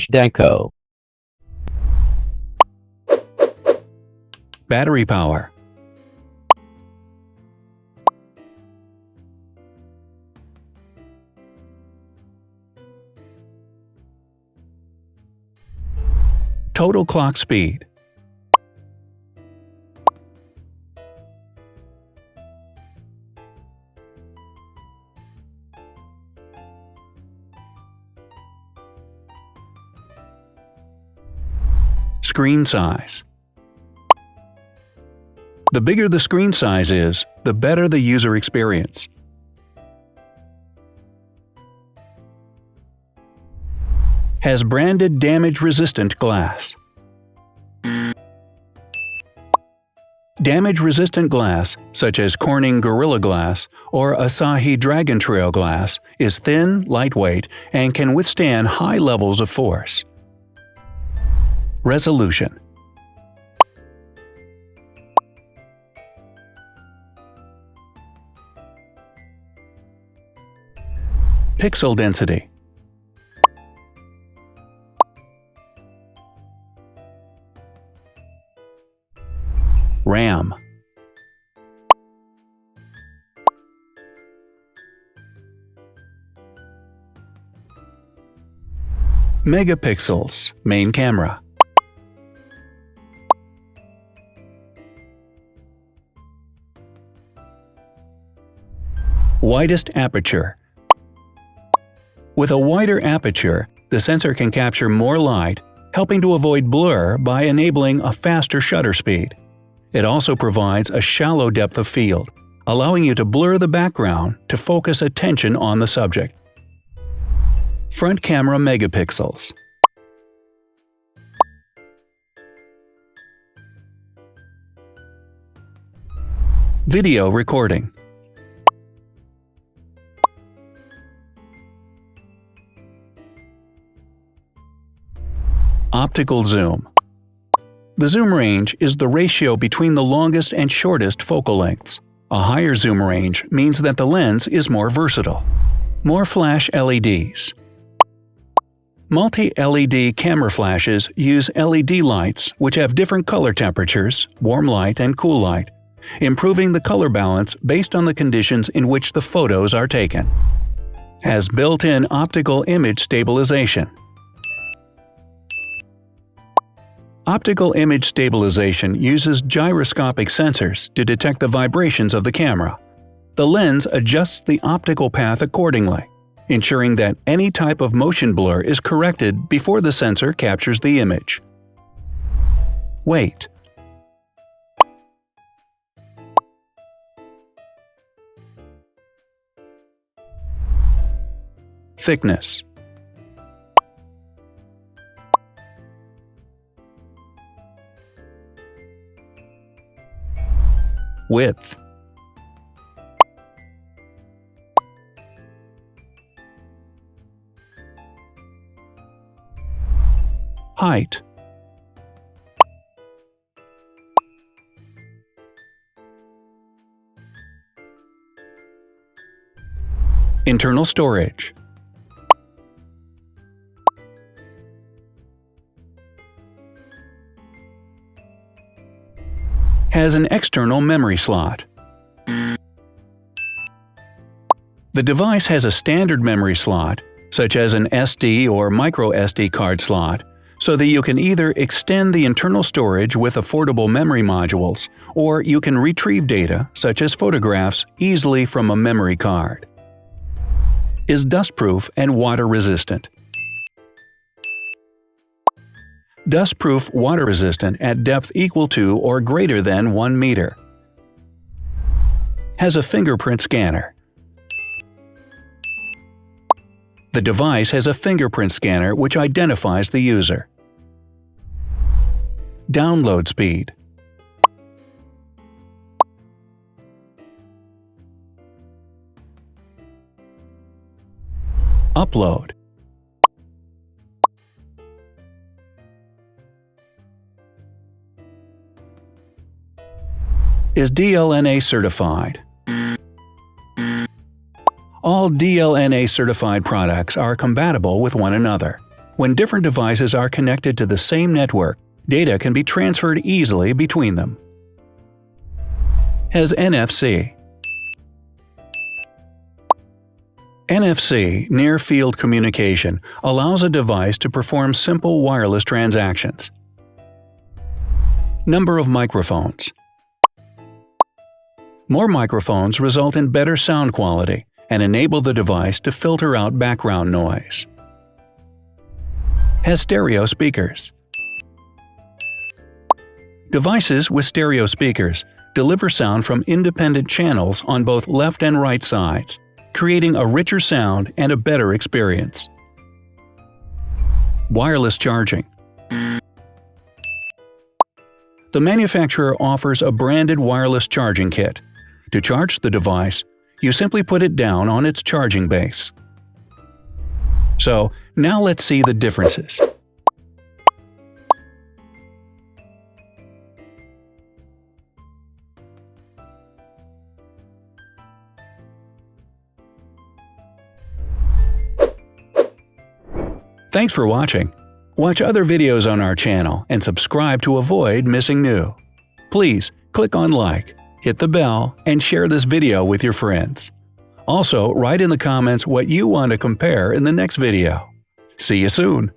Zhdanko. Battery power. Total clock speed. Screen size. The bigger the screen size is, the better the user experience. Has branded damage-resistant glass. Damage-resistant glass, such as Corning Gorilla Glass or Asahi Dragon Trail glass, is thin, lightweight, and can withstand high levels of force. Resolution. Pixel density. RAM. Megapixels, main camera. Widest aperture. With a wider aperture, the sensor can capture more light, helping to avoid blur by enabling a faster shutter speed. It also provides a shallow depth of field, allowing you to blur the background to focus attention on the subject. Front camera megapixels. Video recording. Optical zoom. The zoom range is the ratio between the longest and shortest focal lengths. A higher zoom range means that the lens is more versatile. More flash LEDs. Multi-LED camera flashes use LED lights which have different color temperatures, warm light and cool light, improving the color balance based on the conditions in which the photos are taken. Has built-in optical image stabilization. Optical image stabilization uses gyroscopic sensors to detect the vibrations of the camera. The lens adjusts the optical path accordingly, ensuring that any type of motion blur is corrected before the sensor captures the image. Weight. Thickness. Width. Height. Internal storage. Has an external memory slot. The device has a standard memory slot, such as an SD or micro SD card slot, so that you can either extend the internal storage with affordable memory modules, or you can retrieve data, such as photographs, easily from a memory card. Is dustproof and water resistant. Dustproof water resistant at depth equal to or greater than 1 meter. Has a fingerprint scanner. The device has a fingerprint scanner which identifies the user. Download speed. Upload. Is DLNA certified. All DLNA certified products are compatible with one another. When different devices are connected to the same network, data can be transferred easily between them. Has NFC. NFC, near-field communication, allows a device to perform simple wireless transactions. Number of microphones. More microphones result in better sound quality and enable the device to filter out background noise. Has stereo speakers. Devices with stereo speakers deliver sound from independent channels on both left and right sides, creating a richer sound and a better experience. Wireless charging. The manufacturer offers a branded wireless charging kit. To charge the device, you simply put it down on its charging base. So, now let's see the differences. Thanks for watching. Watch other videos on our channel and subscribe to avoid missing new. Please click on like, hit the bell, and share this video with your friends. Also, write in the comments what you want to compare in the next video. See you soon!